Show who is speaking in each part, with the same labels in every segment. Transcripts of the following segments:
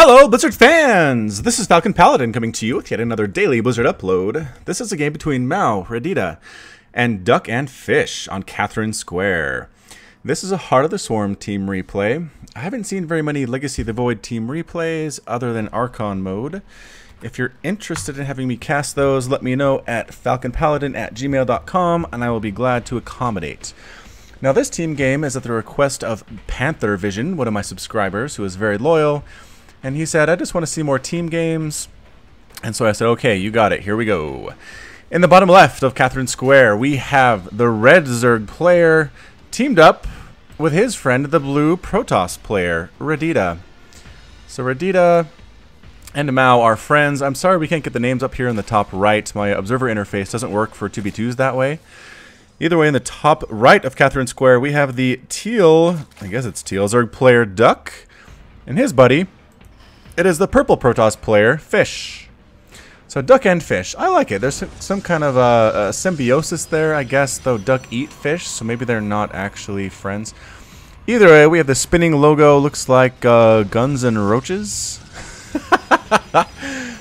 Speaker 1: Hello, Blizzard fans! This is FalconPaladin coming to you with yet another daily Blizzard upload. This is a game between Mao, Redita, and Duck and Fish on Katherine Square. This is a Heart of the Swarm team replay. I haven't seen very many Legacy of the Void team replays other than Archon mode. If you're interested in having me cast those, let me know at falconpaladin@gmail.com and I will be glad to accommodate. Now this team game is at the request of Panther Vision, one of my subscribers who is very loyal. And he said, I just want to see more team games. And so I said, okay, you got it. Here we go. In the bottom left of Katherine Square, we have the red Zerg player teamed up with his friend, the blue Protoss player, Redita. So Redita and Mao are friends. I'm sorry we can't get the names up here in the top right. My observer interface doesn't work for 2v2s that way. Either way, in the top right of Katherine Square, we have the teal, I guess it's teal, Zerg player Duck and his buddy. It is the purple Protoss player, Fish. So Duck and Fish. I like it. There's some kind of a symbiosis there, I guess, though Duck eat fish, so maybe they're not actually friends. Either way, we have the spinning logo. Looks like Guns and Roaches.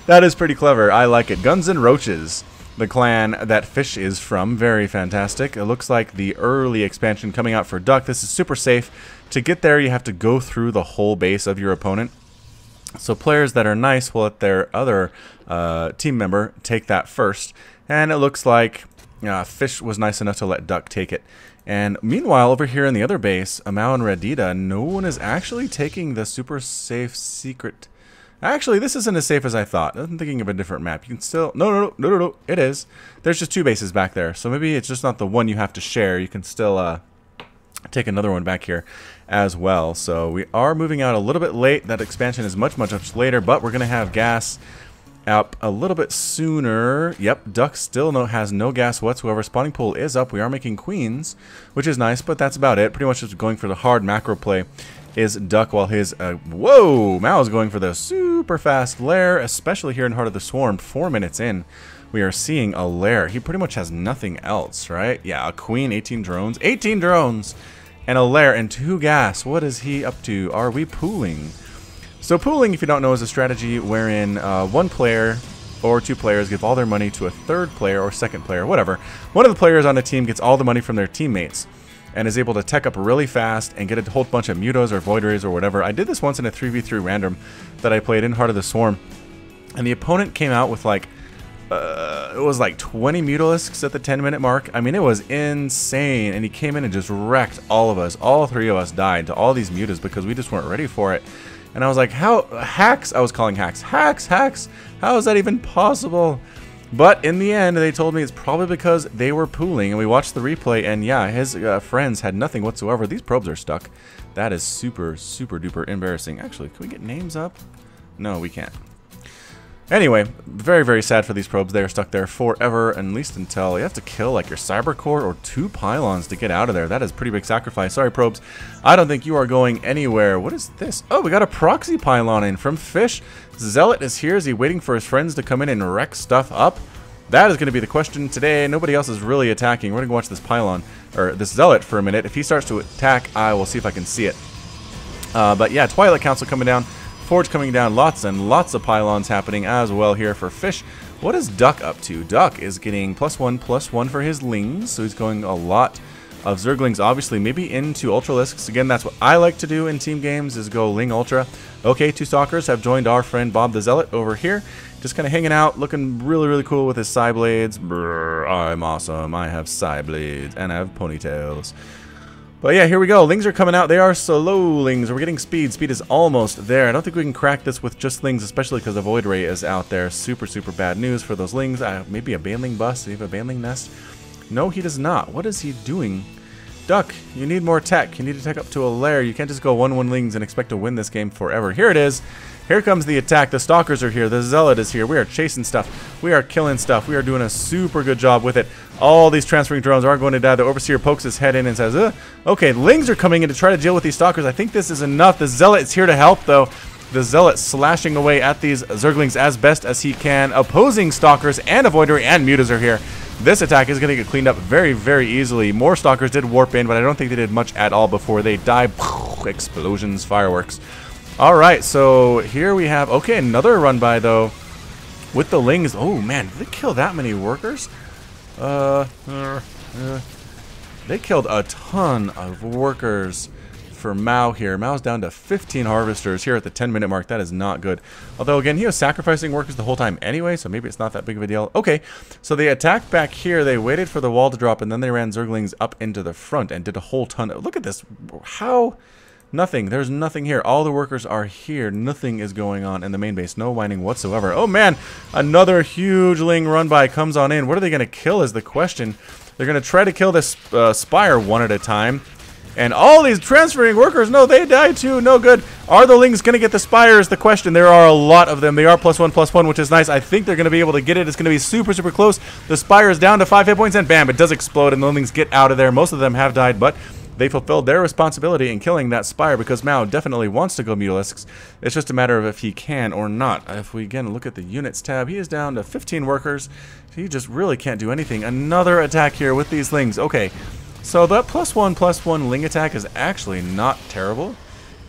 Speaker 1: That is pretty clever. I like it. Guns and Roaches, the clan that Fish is from. Very fantastic. It looks like the early expansion coming out for Duck. This is super safe. To get there, you have to go through the whole base of your opponent. So players that are nice will let their other team member take that first. And it looks like Fish was nice enough to let Duck take it. And meanwhile, over here in the other base, Mao and Redita, no one is actually taking the super safe secret. Actually, this isn't as safe as I thought. I'm thinking of a different map. You can still... No. It is. There's just two bases back there. So maybe it's just not the one you have to share. You can still... take another one back here as well. So we are moving out a little bit late. That expansion is much later, but we're going to have gas up a little bit sooner. Yep, Duck still has no gas whatsoever. Spawning pool is up. We are making queens, which is nice, but that's about it. Pretty much just going for the hard macro play is Duck, while his whoa, Mao's going for the super fast lair, especially here in Heart of the Swarm. 4 minutes in, we are seeing a lair. He pretty much has nothing else, right? Yeah, a queen, 18 drones, and a lair and 2 gas. What is he up to? Are we pooling? So pooling, if you don't know, is a strategy wherein one player or 2 players give all their money to a third player or second player, whatever. One of the players on the team gets all the money from their teammates and is able to tech up really fast and get a whole bunch of mutos or void rays or whatever. I did this once in a 3v3 random that I played in Heart of the Swarm, and the opponent came out with like it was like 20 mutalisks at the 10-minute mark. I mean, it was insane, and he came in and just wrecked all of us. All 3 of us died to all these mutas because we just weren't ready for it. And I was like, how hacks? I was calling hacks. Hacks. How is that even possible? But in the end, they told me it's probably because they were pooling, and we watched the replay, and yeah, his friends had nothing whatsoever. These probes are stuck. That is super duper embarrassing. Actually, can we get names up? No, we can't. Anyway, very sad for these probes. They are stuck there forever, at least until you have to kill like your cyber core or 2 pylons to get out of there. That is a pretty big sacrifice. Sorry, probes. I don't think you are going anywhere. What is this? Oh, we got a proxy pylon in from Fish. Zealot is here. Is he waiting for his friends to come in and wreck stuff up? That is going to be the question today. Nobody else is really attacking. We're going to watch this pylon, or this Zealot for a minute. If he starts to attack, I will see if I can see it. But yeah, Twilight Council coming down. Forge coming down, lots and lots of pylons happening as well here for Fish. What is Duck up to? Duck is getting +1/+1 for his lings, so he's going a lot of Zerglings, obviously, maybe into Ultralisks. Again, that's what I like to do in team games, is go Ling Ultra. Okay, 2 Stalkers have joined our friend Bob the Zealot over here. Just kind of hanging out, looking really cool with his Psy Blades. Brr, I'm awesome. I have Psy Blades, and I have ponytails. But yeah, here we go. Lings are coming out. They are slow Lings. We're getting speed. Speed is almost there. I don't think we can crack this with just Lings, especially because the Void Ray is out there. Super bad news for those Lings. Maybe a Baneling bust. Do you have a Baneling nest? No, he does not. What is he doing? Duck, you need more tech. You need to tech up to a lair. You can't just go 1-1 Lings and expect to win this game forever. Here it is. Here comes the attack. The Stalkers are here. The Zealot is here. We are chasing stuff. We are killing stuff. We are doing a super good job with it. All these transferring drones are going to die. The Overseer pokes his head in and says, okay, Lings are coming in to try to deal with these Stalkers. I think this is enough. The Zealot is here to help, though. The Zealot slashing away at these Zerglings as best as he can. Opposing Stalkers and a Void Ray and mutas are here. This attack is going to get cleaned up very easily. More Stalkers did warp in, but I don't think they did much at all before they died. Explosions, fireworks. Alright, so here we have... Okay, another run by, though, with the Lings. Oh, man, did they kill that many workers? They killed a ton of workers for Mao here. Mao's down to 15 harvesters here at the 10-minute mark. That is not good. Although, again, he was sacrificing workers the whole time anyway, so maybe it's not that big of a deal. Okay, so they attacked back here. They waited for the wall to drop, and then they ran Zerglings up into the front and did a whole ton of... Look at this. How... Nothing. There's nothing here. All the workers are here. Nothing is going on in the main base. No whining whatsoever. Oh, man. Another huge Ling run by comes on in. What are they going to kill is the question. They're going to try to kill this Spire one at a time. And all these transferring workers, no, they die too. No good. Are the Lings going to get the Spire is the question. There are a lot of them. They are +1/+1, which is nice. I think they're going to be able to get it. It's going to be super, super close. The Spire is down to 5 hit points, and bam, it does explode, and the Lings get out of there. Most of them have died, but... they fulfilled their responsibility in killing that Spire because Mao definitely wants to go Mutalisks. It's just a matter of if he can or not. If we again look at the units tab, he is down to 15 workers. He just really can't do anything. Another attack here with these Lings. Okay, so that +1/+1 Ling attack is actually not terrible.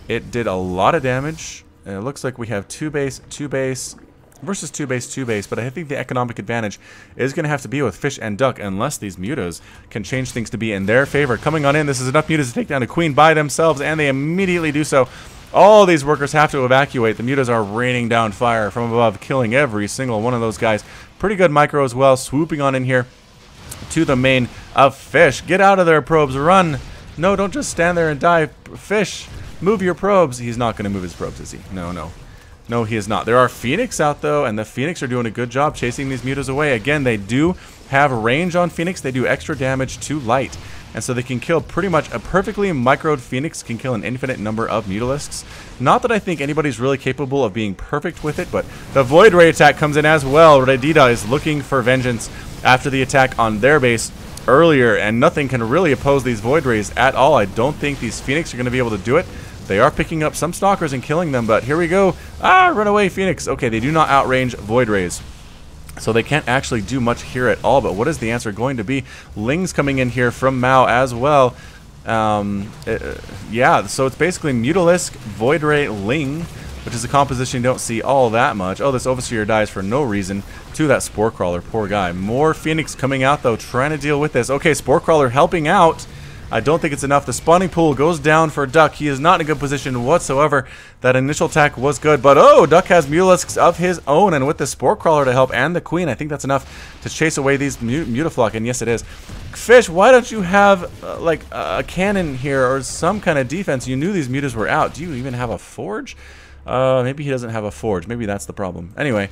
Speaker 1: It did a lot of damage. And it looks like we have 2 base, 2 base, versus 2 base, 2 base, but I think the economic advantage is going to have to be with Fish and Duck unless these Mutas can change things to be in their favor. Coming on in, this is enough Mutas to take down a Queen by themselves, and they immediately do so. All these workers have to evacuate. The Mutas are raining down fire from above, killing every single one of those guys. Pretty good micro as well, swooping on in here to the main of Fish. Get out of there, probes, run. No, don't just stand there and die. Fish, move your probes. He's not going to move his probes, is he? No, no. No, he is not. There are Phoenix out, though, and the Phoenix are doing a good job chasing these Mutas away. Again, they do have range on Phoenix. They do extra damage to light, and so they can kill pretty much a perfectly microed Phoenix can kill an infinite number of Mutalisks. Not that I think anybody's really capable of being perfect with it, but the Void Ray attack comes in as well. Redida is looking for vengeance after the attack on their base earlier, and nothing can really oppose these Void Rays at all. I don't think these Phoenix are going to be able to do it. They are picking up some Stalkers and killing them, but here we go. Ah, run away, Phoenix. Okay, they do not outrange Void Rays, so they can't actually do much here at all. But what is the answer going to be? Lings coming in here from Mao as well. Yeah, so it's basically Mutalisk, Void Ray, Ling, which is a composition you don't see all that much. Oh, this Overseer dies for no reason to that Spore Crawler. Poor guy. More Phoenix coming out, though, trying to deal with this. Okay, Spore Crawler helping out. I don't think it's enough. The spawning pool goes down for Duck. He is not in a good position whatsoever. That initial attack was good, but oh, Duck has Mutalisks of his own, and with the Spore Crawler to help and the Queen, I think that's enough to chase away these Mutaflock, and yes, it is. Fish, why don't you have like a cannon here or some kind of defense? You knew these Mutas were out. Do you even have a forge? Maybe he doesn't have a forge. Maybe that's the problem. Anyway.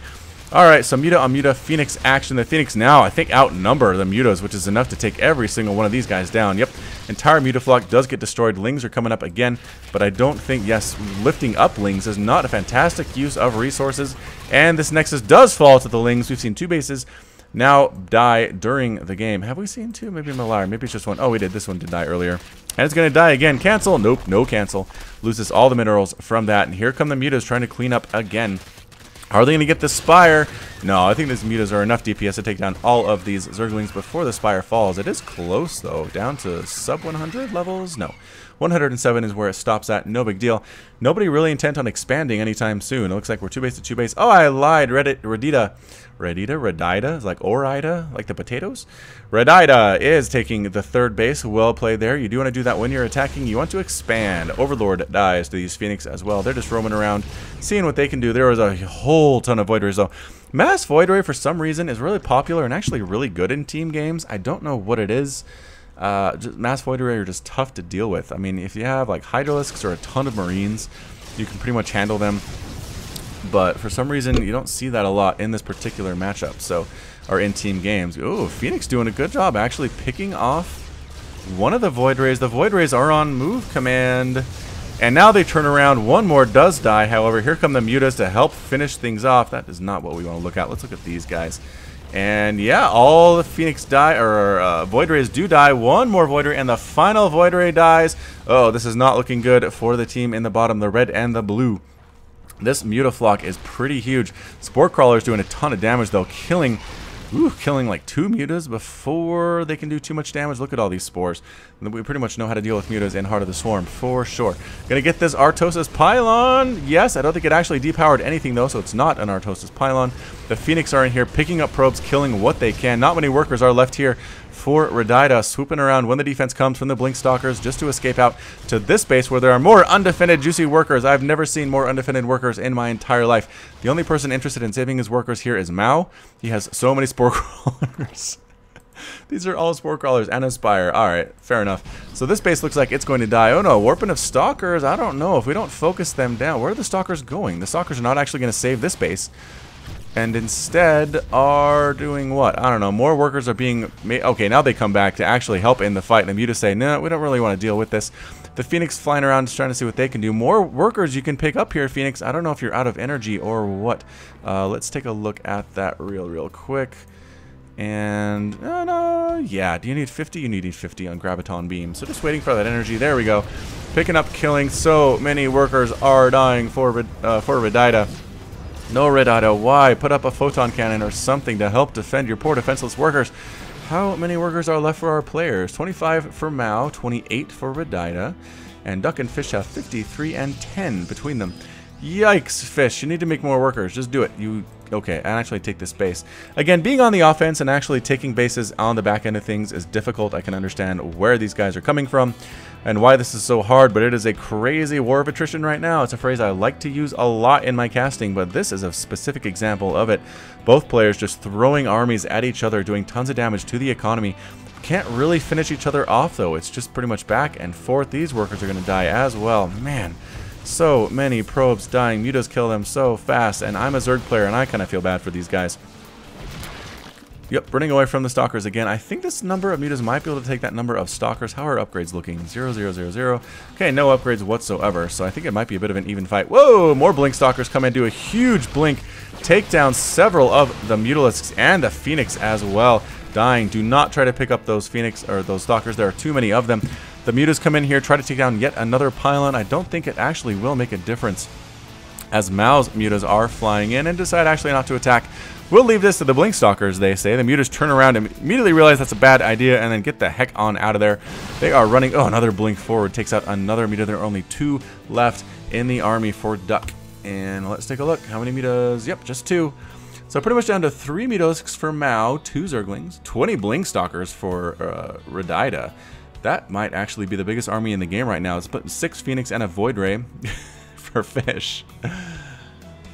Speaker 1: Alright, so Muta on Muta, Phoenix action. The Phoenix now, I think, outnumber the Mutas, which is enough to take every single one of these guys down. Yep, entire Mutaflock does get destroyed. Lings are coming up again, but I don't think, yes, lifting up Lings is not a fantastic use of resources. And this Nexus does fall to the Lings. We've seen 2 bases now die during the game. Have we seen 2? Maybe I'm a liar. Maybe it's just 1. Oh, we did. This one did die earlier. And it's going to die again. Cancel. Nope, no cancel. Loses all the minerals from that. And here come the Mutas trying to clean up again. Are they going to get the Spire? No, I think these Mutas are enough DPS to take down all of these Zerglings before the Spire falls. It is close, though. Down to sub 100 levels? No. 107 is where it stops at. No big deal. Nobody really intent on expanding anytime soon. It looks like we're 2 base to 2 base. Oh, I lied. Redida, is like Orida, like the potatoes. Redida is taking the 3rd base. Well played there. You do want to do that when you're attacking. You want to expand. Overlord dies to these Phoenix as well. They're just roaming around, seeing what they can do. There was a whole ton of Void Rays, though. Mass Void Ray, for some reason, is really popular and actually really good in team games. I don't know what it is. Mass Void Ray are just tough to deal with. I mean, if you have like Hydralisks or a ton of Marines, you can pretty much handle them. But for some reason, you don't see that a lot in this particular matchup, so, or in team games. Oh, Phoenix doing a good job actually picking off one of the Void Rays. The Void Rays are on move command, and now they turn around. One more does die, however. Here come the Mutas to help finish things off. That is not what we want to look at. Let's look at these guys. And yeah, all the Phoenix die, or Void Rays do die. One more Void Ray, and the final Void Ray dies. Oh, this is not looking good for the team in the bottom, the red and the blue. This Mutaflock is pretty huge. Spore Crawler is doing a ton of damage, though, killing Ooh, killing like 2 mutas before they can do too much damage. Look at all these spores. We pretty much know how to deal with mutas in Heart of the Swarm for sure. Gonna get this Artosis Pylon. Yes, I don't think it actually depowered anything though, so it's not an Artosis Pylon. The Phoenix are in here picking up probes, killing what they can. Not many workers are left here for Redida, swooping around when the defense comes from the Blink Stalkers just to escape out to this base where there are more undefended juicy workers. I've never seen more undefended workers in my entire life. The only person interested in saving his workers here is Mao. He has so many spore crawlers. These are all spore crawlers and Aspire. Alright, fair enough. So this base looks like it's going to die. Oh no, Warping of Stalkers. I don't know. If we don't focus them down, where are the Stalkers going? The Stalkers are not actually going to save this base. And instead are doing what? I don't know. More workers are being made. Okay, now they come back to actually help in the fight. And the Mutas say, no, we don't really want to deal with this. The Phoenix flying around just trying to see what they can do. More workers you can pick up here, Phoenix. I don't know if you're out of energy or what. Let's take a look at that real quick. And, no, yeah, do you need 50? You need 50 on Graviton Beam. So just waiting for that energy. There we go. Picking up, killing. So many workers are dying for Redida. No Redida, why? Put up a photon cannon or something to help defend your poor defenseless workers. How many workers are left for our players? 25 for Mao, 28 for Redida, and Duck and Fish have 53 and 10 between them. Yikes, Fish, you need to make more workers. Just do it. Okay, and actually take this base. Again, being on the offense and actually taking bases on the back end of things is difficult. I can understand where these guys are coming from and why this is so hard, but it is a crazy war of attrition right now. It's a phrase I like to use a lot in my casting, but this is a specific example of it. Both players just throwing armies at each other, doing tons of damage to the economy. Can't really finish each other off, though. It's just pretty much back and forth. These workers are going to die as well. Man. So many probes dying. Mutas kill them so fast, and I'm a Zerg player, and I kind of feel bad for these guys. Yep, running away from the Stalkers again. I think this number of Mutas might be able to take that number of Stalkers. How are upgrades looking? 0, 0, 0, 0. Okay, no upgrades whatsoever, so I think it might be a bit of an even fight. Whoa, more Blink Stalkers come in, do a huge blink. Take down several of the Mutalisks and the Phoenix as well. Dying. Do not try to pick up those Phoenix or those Stalkers. There are too many of them. The Mutas come in here, try to take down yet another pylon. I don't think it actually will make a difference as Mao's Mutas are flying in and decide actually not to attack. We'll leave this to the Blink Stalkers, they say. The Mutas turn around and immediately realize that's a bad idea and then get the heck on out of there. They are running. Oh, another Blink forward takes out another Muta. There are only 2 left in the army for Duck. And let's take a look. How many Mutas? Yep, just 2. So pretty much down to 3 Mutalisks for Mao, 2 Zerglings, 20 Blink Stalkers for Redida. That might actually be the biggest army in the game right now. It's putting 6 Phoenix and a Void Ray for Fish.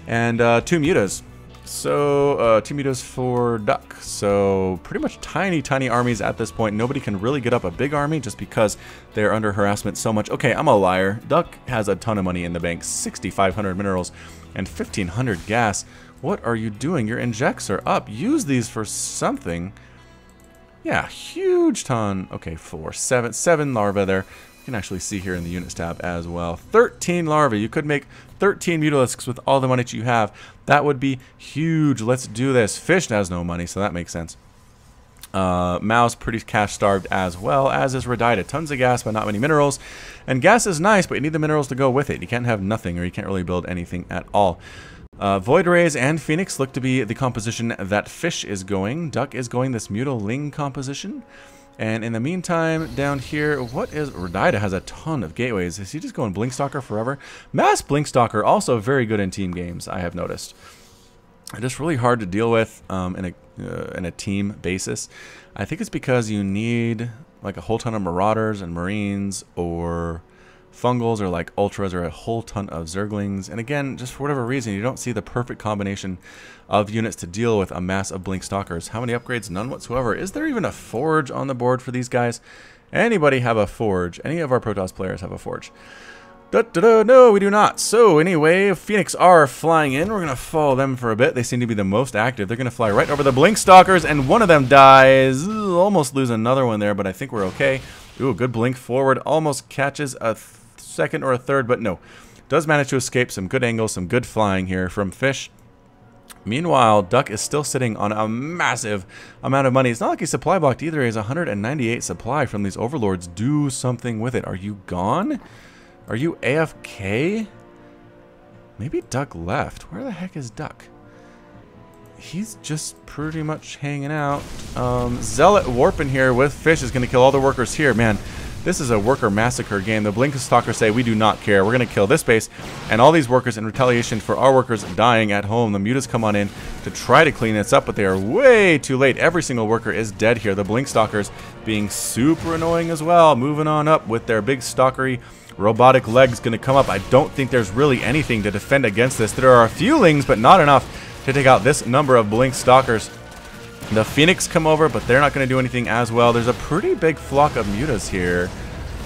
Speaker 1: And 2 Mutas. So 2 Mutas for Duck. So pretty much tiny armies at this point. Nobody can really get up a big army just because they're under harassment so much. Okay, I'm a liar. Duck has a ton of money in the bank. 6,500 minerals and 1,500 gas. What are you doing? Your injects are up. Use these for something. Yeah, huge ton. Okay, 7 larvae there. You can actually see here in the units tab as well. 13 larvae. You could make 13 Mutalisks with all the money that you have. That would be huge. Let's do this. Fish has no money, so that makes sense. Mao's pretty cash starved as well, as is Redida. Tons of gas, but not many minerals. And gas is nice, but you need the minerals to go with it. You can't have nothing, or you can't really build anything at all. Void Rays and Phoenix look to be the composition that Fish is going. Duck is going this Mutaling composition. And in the meantime, down here, what is... Redida has a ton of gateways. Is he just going Blink Stalker forever? Mass Blink Stalker, also very good in team games, I have noticed. Just really hard to deal with in a team basis. I think it's because you need like a whole ton of Marauders and Marines or Fungals or like Ultras or a whole ton of Zerglings. And again, just for whatever reason, you don't see the perfect combination of units to deal with a mass of Blink Stalkers. How many upgrades? None whatsoever. Is there even a Forge on the board for these guys? Anybody have a Forge? Any of our Protoss players have a Forge? No, we do not. So anyway, Phoenix are flying in. We're going to follow them for a bit. They seem to be the most active. They're going to fly right over the Blink Stalkers, and one of them dies. Almost lose another one there, but I think we're okay. Ooh, good blink forward. Almost catches a second or a third, but no. Does manage to escape. Some good angles, some good flying here from Fish. Meanwhile, Duck is still sitting on a massive amount of money. It's not like he's supply blocked either. He has 198 supply from these overlords. Do something with it. Are you gone? Are you AFK? Maybe Duck left. Where the heck is Duck? he's just pretty much hanging out. Zealot warping here with Fish is going to kill all the workers here. Man, this is a worker massacre game. The Blink Stalkers say, we do not care. We're going to kill this base and all these workers in retaliation for our workers dying at home. The Mutas come on in to try to clean this up, but they are way too late. Every single worker is dead here. The Blink Stalkers being super annoying as well. Moving on up with their big stalkery robotic legs going to come up. I don't think there's really anything to defend against this. There are a few Lings, but not enough to take out this number of Blink Stalkers. The Phoenix come over, but they're not going to do anything as well. There's a pretty big flock of Mutas here.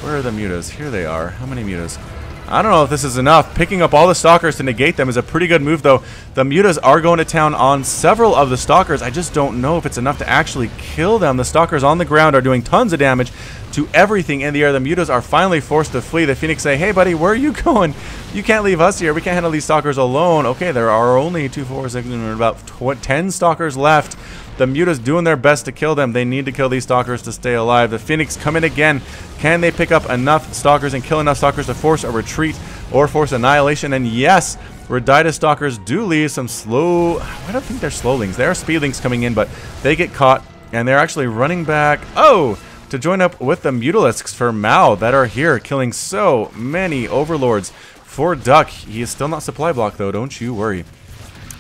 Speaker 1: Where are the Mutas? Here they are. How many Mutas? I don't know if this is enough. Picking up all the Stalkers to negate them is a pretty good move, though. The Mutas are going to town on several of the Stalkers. I just don't know if it's enough to actually kill them. The Stalkers on the ground are doing tons of damage to everything in the air. The Mutas are finally forced to flee. The Phoenix say, hey, buddy, where are you going? You can't leave us here. We can't handle these Stalkers alone. Okay, there are only 2, 4, 6, about 10 Stalkers left. The Mutas doing their best to kill them. They need to kill these Stalkers to stay alive. The Phoenix come in again. Can they pick up enough Stalkers and kill enough Stalkers to force a retreat or force annihilation? And yes, Redida Stalkers do leave some slow... I don't think they're slowlings. They are speedlings coming in, but they get caught, and they're actually running back. Oh! To join up with the Mutalisks for Mao that are here, killing so many Overlords for Duck. He is still not supply blocked, though. Don't you worry.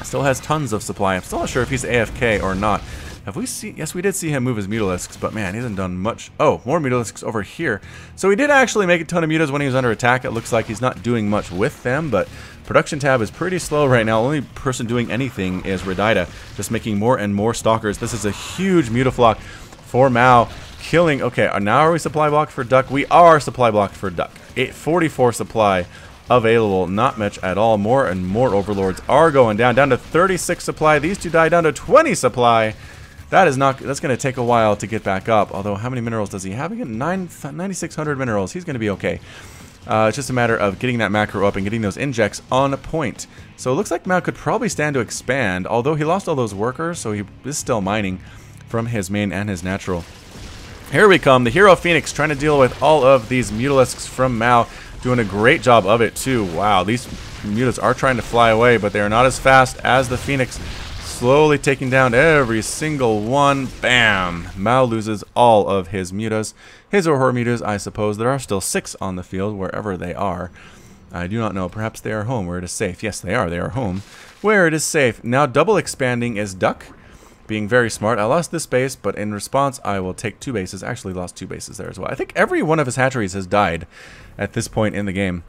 Speaker 1: Still has tons of supply. I'm still not sure if he's AFK or not. Have we seen... Yes, we did see him move his Mutalisks, but man, he hasn't done much. Oh, more Mutalisks over here. So he did actually make a ton of Mutas when he was under attack. It looks like he's not doing much with them, but production tab is pretty slow right now. Only person doing anything is Redida, just making more and more Stalkers. This is a huge Mutaflock for Mao. Killing... Okay, now are we supply blocked for Duck? We are supply blocked for Duck. 844 supply available. Not much at all. More and more Overlords are going down. Down to 36 supply. These two die down to 20 supply. That is not... That's going to take a while to get back up. Although, how many minerals does he have? Again, 9,600 minerals. He's going to be okay. It's just a matter of getting that macro up and getting those injects on point. So it looks like Mao could probably stand to expand. Although he lost all those workers, so he is still mining from his main and his natural. Here we come, the Hero Phoenix trying to deal with all of these Mutalisks from Mao, doing a great job of it too. Wow, these Mutas are trying to fly away, but they are not as fast as the Phoenix, slowly taking down every single one. Bam! Mao loses all of his Mutas, his or her Mutas, I suppose. There are still 6 on the field, wherever they are. I do not know, perhaps they are home where it is safe. Yes, they are home where it is safe. Now double expanding is Duck. Being very smart. I lost this base, but in response, I will take 2 bases. Actually lost 2 bases there as well. I think every one of his hatcheries has died at this point in the game.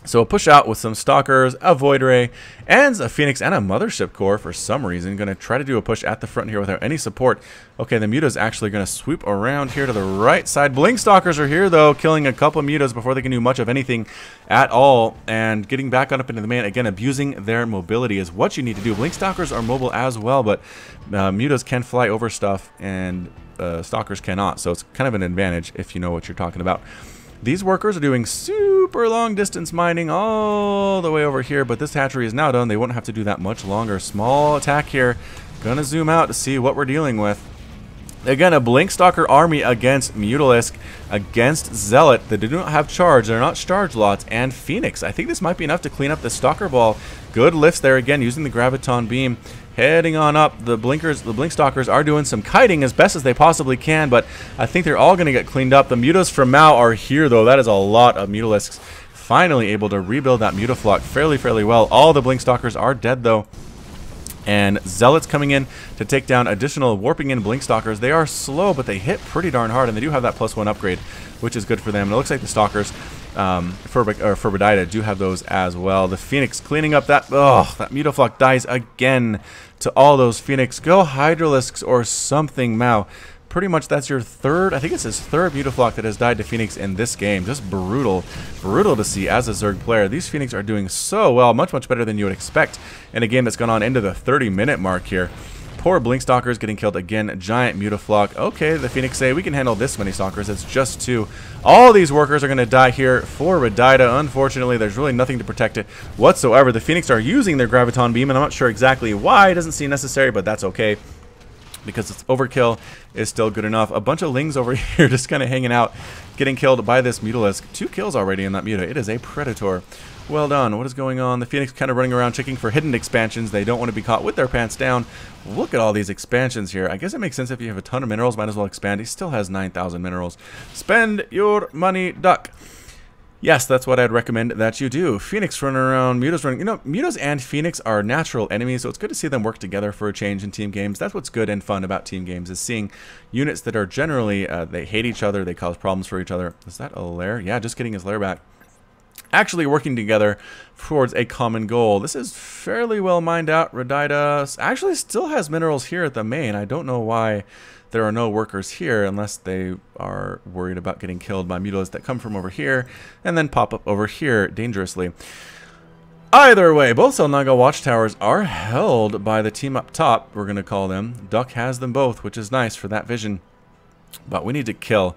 Speaker 1: So we'll push out with some Stalkers, a Void Ray, and a Phoenix and a Mothership Core for some reason. Going to try to do a push at the front here without any support. Okay, the Muta's actually going to swoop around here to the right side. Blink Stalkers are here, though, killing a couple Mutas before they can do much of anything at all. And getting back on up into the main, again, abusing their mobility is what you need to do. Blink Stalkers are mobile as well, but Mutas can fly over stuff, and Stalkers cannot. So it's kind of an advantage if you know what you're talking about. These workers are doing super long distance mining all the way over here, but this hatchery is now done. They won't have to do that much longer. Small attack here. Gonna zoom out to see what we're dealing with. Again, a Blink Stalker army against Mutalisk, against Zealot. They do not have charge. They're not charge lots. And Phoenix. I think this might be enough to clean up the Stalker ball. Good lifts there again, using the Graviton Beam. Heading on up, the Blink Stalkers are doing some kiting as best as they possibly can, but I think they're all going to get cleaned up. The Mutas from Mao are here, though. That is a lot of Mutalisks. Finally able to rebuild that Mutaflock fairly well. All the Blink Stalkers are dead, though. And Zealots coming in to take down additional warping in Blink Stalkers. They are slow, but they hit pretty darn hard, and they do have that +1 upgrade, which is good for them. And it looks like the Stalkers for Redida do have those as well. The Phoenix cleaning up that... Oh, that Mutaflock dies again to all those Phoenix. Go Hydralisks or something, Mao. Pretty much that's your third... I think it's his third Mutaflock that has died to Phoenix in this game. Just brutal. Brutal to see as a Zerg player. These Phoenix are doing so well. Much better than you would expect in a game that's gone on into the 30-minute mark here. Poor Blink Stalkers getting killed again. Giant Mutaflock. Okay, the Phoenix say, we can handle this many Stalkers. It's just 2. All these workers are going to die here for Redida. Unfortunately, there's really nothing to protect it whatsoever. The Phoenix are using their Graviton Beam, and I'm not sure exactly why. It doesn't seem necessary, but that's okay, because it's overkill is still good enough. A bunch of Lings over here just kind of hanging out, getting killed by this Mutalisk. 2 kills already in that Muta. It is a Predator. Well done. What is going on? The Phoenix kind of running around checking for hidden expansions. They don't want to be caught with their pants down. Look at all these expansions here. I guess it makes sense if you have a ton of minerals, might as well expand. He still has 9,000 minerals. Spend your money, duck. Yes, that's what I'd recommend that you do. Phoenix running around, Mutas running. You know, Mutas and Phoenix are natural enemies, so it's good to see them work together for a change in team games. That's what's good and fun about team games, is seeing units that are generally, they hate each other, they cause problems for each other. Is that a lair? Yeah, just getting his lair back. Actually working together towards a common goal. This is fairly well mined out. Radida actually still has minerals here at the main. I don't know why there are no workers here unless they are worried about getting killed by mutas that come from over here and then pop up over here dangerously. Either way, both Selnaga watchtowers are held by the team up top, we're going to call them. Duck has them both, which is nice for that vision. But we need to kill.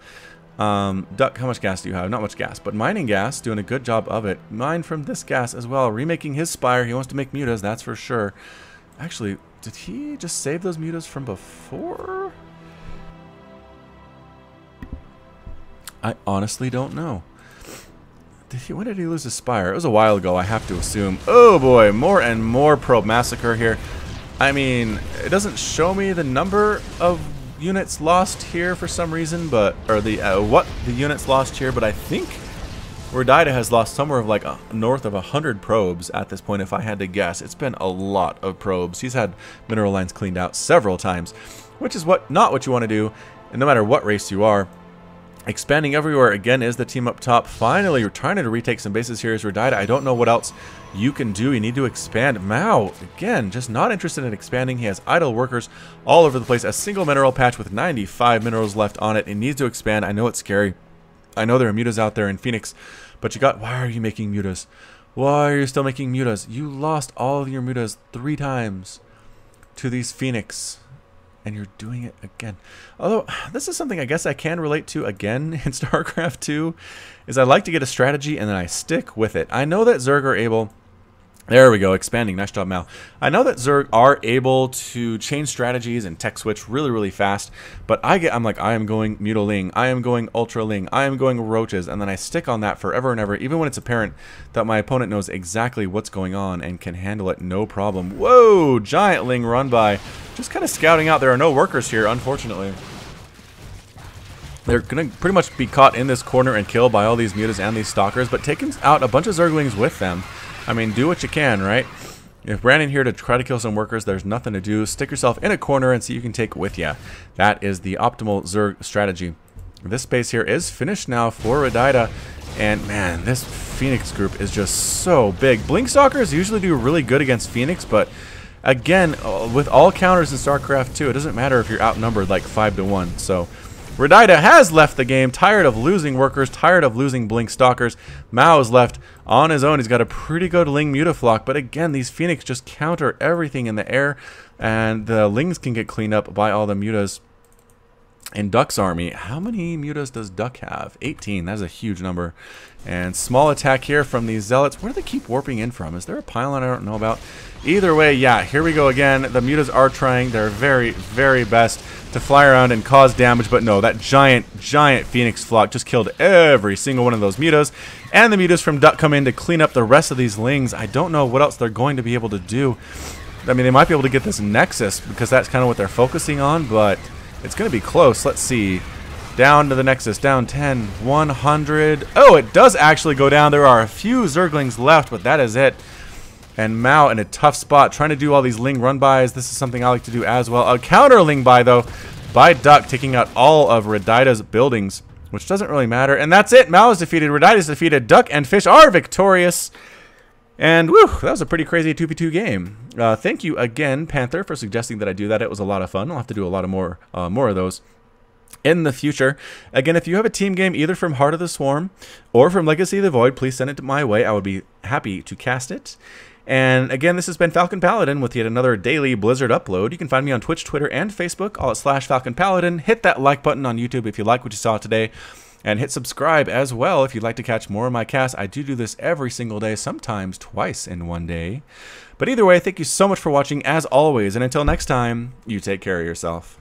Speaker 1: Duck, how much gas do you have? Not much gas, but mining gas, doing a good job of it. Mine from this gas as well. Remaking his spire. He wants to make mutas, that's for sure. Actually, did he just save those mutas from before? I honestly don't know. When did he lose his spire? It was a while ago, I have to assume. Oh boy, more and more probe massacre here. I mean, it doesn't show me the number of units lost here for some reason, but or the what the units lost here, but I think Radida has lost somewhere of like north of 100 probes at this point, if I had to guess. It's been a lot of probes. He's had mineral lines cleaned out several times, which is not what you want to do, and no matter what race you are. Expanding everywhere again is the team up top. Finally, you're trying to retake some bases here as Radida. I don't know what else you can do. You need to expand. Mao, again, just not interested in expanding. He has idle workers all over the place. A single mineral patch with 95 minerals left on it. It needs to expand. I know it's scary. I know there are mutas out there in Phoenix, but why are you making mutas? Why are you still making mutas? You lost all of your mutas 3 times to these Phoenix. And you're doing it again. Although, this is something I guess I can relate to again in StarCraft 2, is I like to get a strategy and then I stick with it. I know that Zerg are able... There we go, expanding. Nice job, Mal. I know that Zerg are able to change strategies and tech switch really, really fast, but I'm like, I am going Mutaling, I am going Ultraling, I am going Roaches, and then I stick on that forever and ever, even when it's apparent that my opponent knows exactly what's going on and can handle it no problem. Whoa, Giant Ling run by. Just kind of scouting out. There are no workers here, unfortunately. They're going to pretty much be caught in this corner and killed by all these mutas and these stalkers, but taking out a bunch of Zerglings with them. I mean, do what you can, right? If ran in here to try to kill some workers, there's nothing to do. Stick yourself in a corner and see you can take with you. That is the optimal Zerg strategy. This space here is finished now for Radida. And man, this Phoenix group is just so big. Blinkstalkers usually do really good against Phoenix, but again, with all counters in StarCraft 2, it doesn't matter if you're outnumbered like 5-1. So Radida has left the game, tired of losing workers, tired of losing Blinkstalkers. Mao is left on his own. He's got a pretty good Ling Mutaflock, but again, these Phoenix just counter everything in the air, and the Lings can get cleaned up by all the mutas in Duck's army. How many mutas does Duck have? 18. That's a huge number. And small attack here from these Zealots. Where do they keep warping in from? Is there a pylon I don't know about? Either way, yeah, here we go again. The mutas are trying their very, very best to fly around and cause damage, but no, that giant Phoenix flock just killed every single one of those mutas. And the mutas from Duck come in to clean up the rest of these Lings. I don't know what else they're going to be able to do. I mean, they might be able to get this Nexus because that's kind of what they're focusing on, but it's going to be close. Let's see. Down to the Nexus. Down 10, 100. Oh, it does actually go down. There are a few Zerglings left, but that is it. And Mao in a tough spot, trying to do all these Ling run-bys. This is something I like to do as well. A counter Ling buy, though, by Duck, taking out all of Radida's buildings, which doesn't really matter. And that's it. Mao is defeated. Radida is defeated. Duck and Fish are victorious. And whew, that was a pretty crazy 2v2 game. Thank you again, Panther, for suggesting that I do that. It was a lot of fun. I'll have to do a lot of more of those in the future. Again, if you have a team game either from Heart of the Swarm or from Legacy of the Void, please send it my way. I would be happy to cast it. And again, this has been FalconPaladin with yet another daily Blizzard upload. You can find me on Twitch, Twitter, and Facebook, all at /FalconPaladin. Hit that like button on YouTube if you like what you saw today. And hit subscribe as well if you'd like to catch more of my casts. I do this every single day, sometimes twice in one day. But either way, thank you so much for watching as always. And until next time, you take care of yourself.